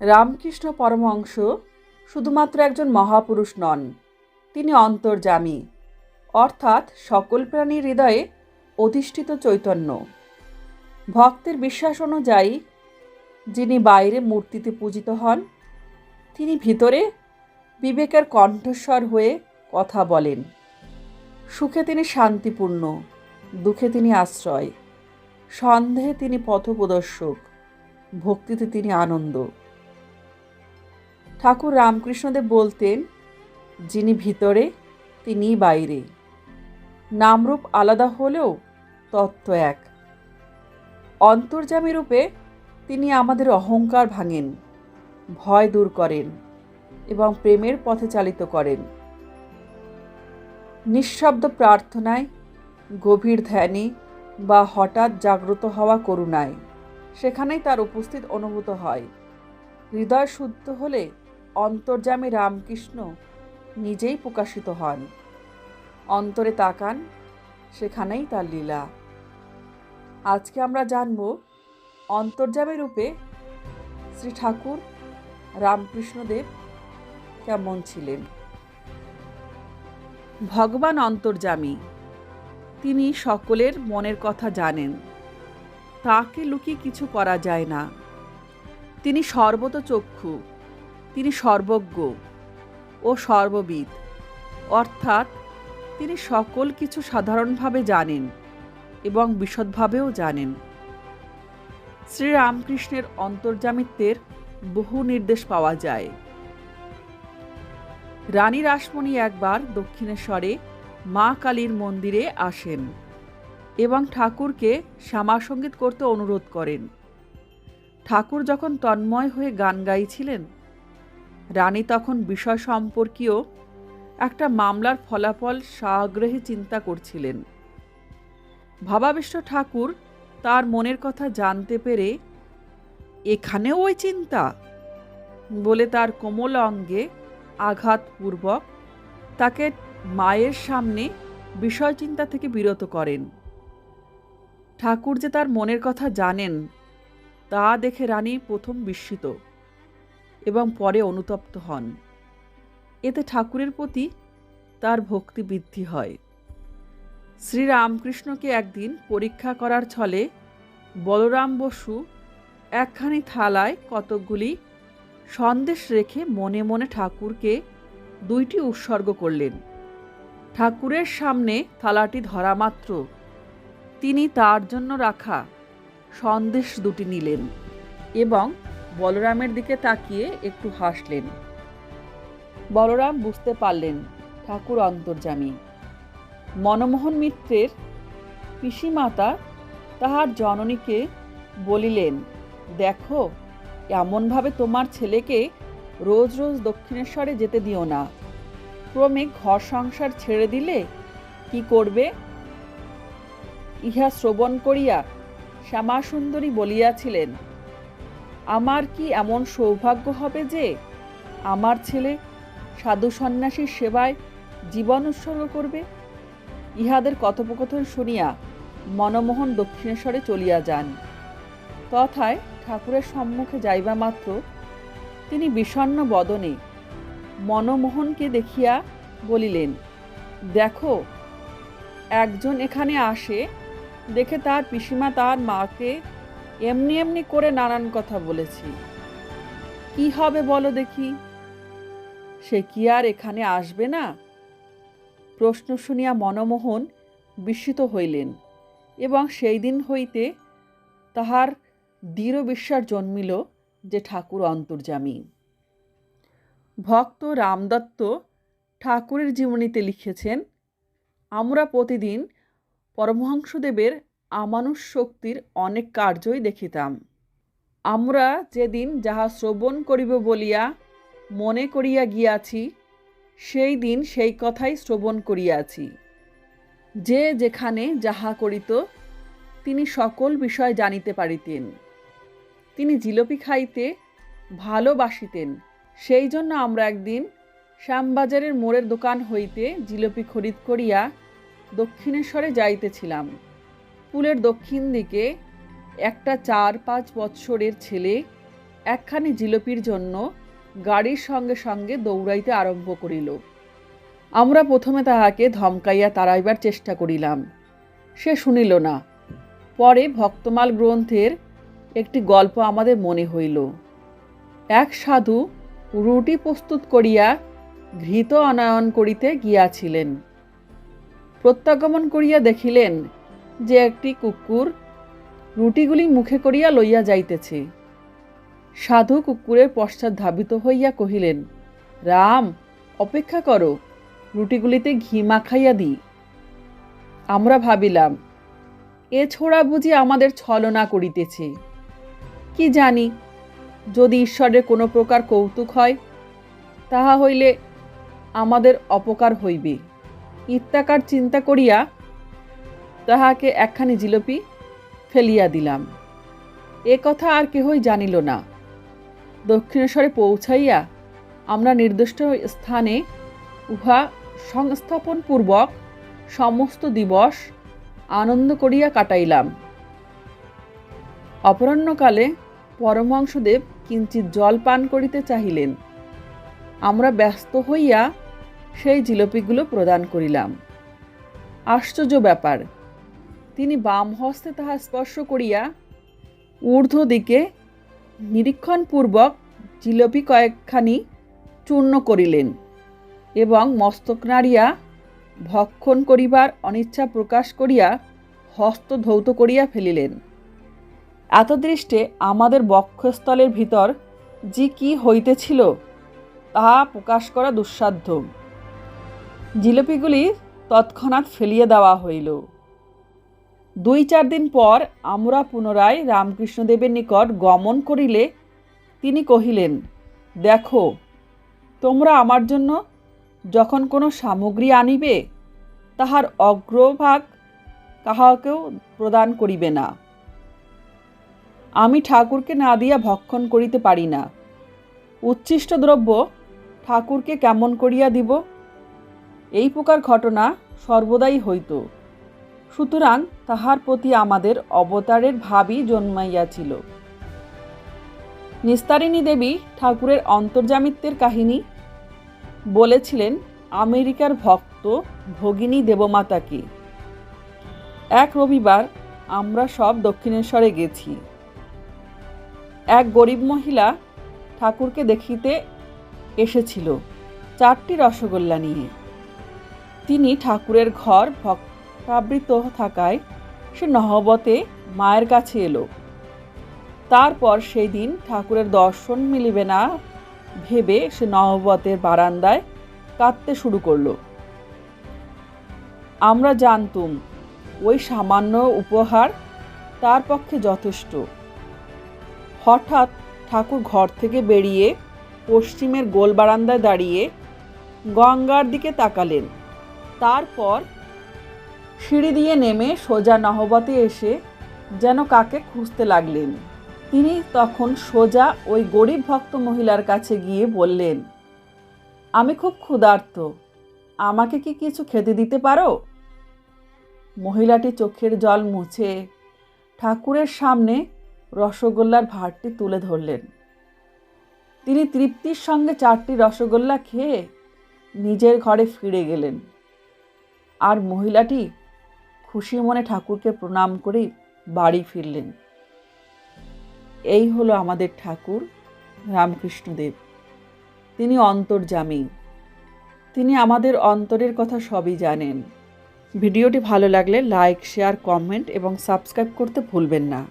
রামকৃষ্ণ পরমহংস শুধুমাত্র একজন মহাপুরুষ নন, তিনি অন্তর্যামী, অর্থাৎ সকল প্রাণীর হৃদয়ে অধিষ্ঠিত চৈতন্য। ভক্তের বিশ্বাস অনুযায়ী যিনি বাইরে মূর্তিতে পূজিত হন, তিনি ভিতরে বিবেকের কণ্ঠস্বর হয়ে কথা বলেন। সুখে তিনি শান্তিপূর্ণ, দুঃখে তিনি আশ্রয়, সন্দেহে তিনি পথপ্রদর্শক, ভক্তিতে তিনি আনন্দ। ঠাকুর রামকৃষ্ণদেব বলতেন, যিনি ভিতরে তিনি বাইরে। নামরূপ আলাদা হলেও তত্ত্ব এক। অন্তর্যামী রূপে তিনি আমাদের অহংকার ভাঙেন, ভয় দূর করেন এবং প্রেমের পথে চালিত করেন। নিঃশব্দ প্রার্থনায়, গভীর ধ্যানে বা হঠাৎ জাগ্রত হওয়া করুণায় সেখানেই তার উপস্থিত অনুভূত হয়। হৃদয় শুদ্ধ হলে অন্তর্যামী রামকৃষ্ণ নিজেই প্রকাশিত হন। অন্তরে তাকান, সেখানেই তার লীলা। আজকে আমরা জানব অন্তর্যামী রূপে শ্রী ঠাকুর রামকৃষ্ণদেব কেমন ছিলেন। ভগবান অন্তর্যামী, তিনি সকলের মনের কথা জানেন, তাকে লুকিয়ে কিছু করা যায় না। তিনি সর্বতোচক্ষু, তিনি সর্বজ্ঞ ও সর্ববিদ, অর্থাৎ তিনি সকল কিছু সাধারণভাবে জানেন এবং বিশদভাবেও জানেন। শ্রীরামকৃষ্ণের অন্তর্যামিত্বের বহু নির্দেশ পাওয়া যায়। রানী রাসমণি একবার দক্ষিণেশ্বরে মা কালীর মন্দিরে আসেন এবং ঠাকুরকে শ্যামাসঙ্গীত করতে অনুরোধ করেন। ঠাকুর যখন তন্ময় হয়ে গান গাইছিলেন, রানী তখন বিষয় সম্পর্কীয় একটা মামলার ফলাফল সাগ্রহে চিন্তা করছিলেন। ভাবাবিষ্ট ঠাকুর তার মনের কথা জানতে পেরে, এখানেও ওই চিন্তা বলে তার কোমল অঙ্গে আঘাতপূর্বক তাকে মায়ের সামনে বিষয় চিন্তা থেকে বিরত করেন। ঠাকুর যে তার মনের কথা জানেন তা দেখে রানী প্রথম বিস্মিত এবং পরে অনুতপ্ত হন। এতে ঠাকুরের প্রতি তার ভক্তি বৃদ্ধি হয়। শ্রীরামকৃষ্ণকে একদিন পরীক্ষা করার ছলে বলরাম বসু একখানি থালায় কতকগুলি সন্দেশ রেখে মনে মনে ঠাকুরকে 2টি উৎসর্গ করলেন। ঠাকুরের সামনে থালাটি ধরা মাত্র তিনি তার জন্য রাখা সন্দেশ 2টি নিলেন এবং বলরামের দিকে তাকিয়ে একটু হাসলেন। বলরাম বুঝতে পারলেন ঠাকুর অন্তর্যামী। মনমোহন মিত্রের পিসিমাতা তাহার জননীকে বলিলেন, দেখো, এমনভাবে তোমার ছেলেকে রোজ রোজ দক্ষিণেশ্বরে যেতে দিও না। ক্রমে ঘর সংসার ছেড়ে দিলে কি করবে? ইহা শ্রবণ করিয়া শ্যামাসুন্দরী বলিয়াছিলেন, আমার কি এমন সৌভাগ্য হবে যে আমার ছেলে সাধু সন্ন্যাসীর সেবায় জীবন উৎসর্গ করবে? ইহাদের কথোপকথন শুনিয়া মনমোহন দক্ষিণেশ্বরে চলিয়া যান। তথায় ঠাকুরের সম্মুখে যাইবা মাত্র তিনি বিষণ্ণ বদনে মনমোহনকে দেখিয়া বলিলেন, দেখো, একজন এখানে আসে দেখে তার পিসিমা তার মাকে এমনি এমনি করে নানান কথা বলেছি। কি হবে বলো দেখি? সে কি আর এখানে আসবে না? প্রশ্ন শুনিয়া মনমোহন বিস্মিত হইলেন এবং সেই দিন হইতে তাহার দৃঢ় বিশ্বাস জন্মিল যে ঠাকুর অন্তর্যামী। ভক্ত রামদত্ত ঠাকুরের জীবনীতে লিখেছেন, আমরা প্রতিদিন পরমহংসদেবের আমানুষ শক্তির অনেক কার্যই দেখিতাম। আমরা যেদিন যাহা শ্রবণ করিব বলিয়া মনে করিয়া গিয়াছি, সেই দিন সেই কথাই শ্রবণ করিয়াছি। যে যেখানে যাহা করিত তিনি সকল বিষয় জানিতে পারিতেন। তিনি জিলাপি খাইতে ভালোবাসিতেন, সেই জন্য আমরা একদিন শ্যামবাজারের মোড়ের দোকান হইতে জিলাপি খরিদ করিয়া দক্ষিণেশ্বরে যাইতেছিলাম। পুলের দক্ষিণ দিকে একটা 4-5 বৎসরের ছেলে একখানি জিলিপির জন্য গাড়ির সঙ্গে সঙ্গে দৌড়াইতে আরম্ভ করিল। আমরা প্রথমে তাহাকে ধমকাইয়া তাড়াইবার চেষ্টা করিলাম, সে শুনিল না। পরে ভক্তমাল গ্রন্থের একটি গল্প আমাদের মনে হইল। এক সাধু রুটি প্রস্তুত করিয়া ঘৃত আনয়ন করিতে গিয়াছিলেন। প্রত্যাগমন করিয়া দেখিলেন যে একটি কুকুর রুটিগুলি মুখে করিয়া লইয়া যাইতেছে। সাধু কুকুরের পশ্চাৎ ধাবিত হইয়া কহিলেন, রাম, অপেক্ষা করো, রুটিগুলিতে ঘি মাখাইয়া দিই। আমরা ভাবিলাম, এ ছোড়া বুঝি আমাদের ছলনা করিতেছে। কি জানি, যদি ঈশ্বরের কোনো প্রকার কৌতুক হয়, তাহা হইলে আমাদের অপকার হইবে ইত্যাকার চিন্তা করিয়া তাহাকে একখানি জিলিপি ফেলিয়া দিলাম। এ কথা আর কেহই জানিল না। দক্ষিণেশ্বরে পৌঁছাইয়া আমরা নির্দিষ্ট স্থানে উহা সংস্থাপনপূর্বক সমস্ত দিবস আনন্দ করিয়া কাটাইলাম। অপরাহ্নকালে পরমহংসদেব কিঞ্চিৎ জল পান করিতে চাহিলেন। আমরা ব্যস্ত হইয়া সেই জিলিপিগুলো প্রদান করিলাম। আশ্চর্য ব্যাপার, তিনি বাম হস্তে তাহা স্পর্শ করিয়া ঊর্ধ্ব দিকে নিরীক্ষণপূর্বক জিলিপি কয়েকখানি চূর্ণ করিলেন এবং মস্তক নাড়িয়া ভক্ষণ করিবার অনিচ্ছা প্রকাশ করিয়া হস্ত ধৌত করিয়া ফেলিলেন। এতদৃষ্টে আমাদের বক্ষস্থলের ভিতর যে কি হইতেছিল তাহা প্রকাশ করা দুঃসাধ্য। জিলিপিগুলি তৎক্ষণাৎ ফেলিয়া দেওয়া হইল। 2-4 দিন পর আমরা পুনরায় রামকৃষ্ণদেবের নিকট গমন করিলে তিনি কহিলেন, দেখো, তোমরা আমার জন্য যখন কোনো সামগ্রী আনিবে, তাহার অগ্রভাগ কাহাকেও প্রদান করিবে না। আমি ঠাকুরকে না দিয়া ভক্ষণ করিতে পারি না। উচ্ছিষ্ট দ্রব্য ঠাকুরকে কেমন করিয়া দিব? এই প্রকার ঘটনা সর্বদাই হইত। সুতরাং তাহার প্রতি আমাদের অবতারের ভাবই জন্মাইয়াছিল। নিস্তারিণী দেবী ঠাকুরের অন্তর্যামিত্বের কাহিনী বলেছিলেন আমেরিকার ভক্ত ভগিনী দেবমাতাকে। এক রবিবার আমরা সব দক্ষিণেশ্বরে গেছি। এক গরিব মহিলা ঠাকুরকে দেখিতে এসেছিল 4টি রসগোল্লা নিয়ে। তিনি ঠাকুরের ঘর ভক্তাবৃত থাকায় সে নহবতে মায়ের কাছে এলো। তারপর সেই দিন ঠাকুরের দর্শন মিলিবে না ভেবে সে নহবতের বারান্দায় কাঁদতে শুরু করলো। আমরা জানতুম ওই সামান্য উপহার তার পক্ষে যথেষ্ট। হঠাৎ ঠাকুর ঘর থেকে বেরিয়ে পশ্চিমের গোল বারান্দায় দাঁড়িয়ে গঙ্গার দিকে তাকালেন। তারপর সিঁড়ি দিয়ে নেমে সোজা নহবতে এসে যেন কাকে খুঁজতে লাগলেন। তিনি তখন সোজা ওই গরিব ভক্ত মহিলার কাছে গিয়ে বললেন, আমি খুব ক্ষুধার্ত, আমাকে কি কিছু খেতে দিতে পারো? মহিলাটি চোখের জল মুছে ঠাকুরের সামনে রসগোল্লার ভাঁড়টি তুলে ধরলেন। তিনি তৃপ্তির সঙ্গে 4টি রসগোল্লা খেয়ে নিজের ঘরে ফিরে গেলেন। আর মহিলাটি খুশি মনে ঠাকুরকে প্রণাম করে বাড়ি ফিরলেন। এই হলো আমাদের ঠাকুর রামকৃষ্ণদেব। তিনি অন্তর্যামী। তিনি আমাদের অন্তরের কথা সবই জানেন। ভিডিওটি ভালো লাগলে লাইক, শেয়ার, কমেন্ট এবং সাবস্ক্রাইব করতে ভুলবেন না।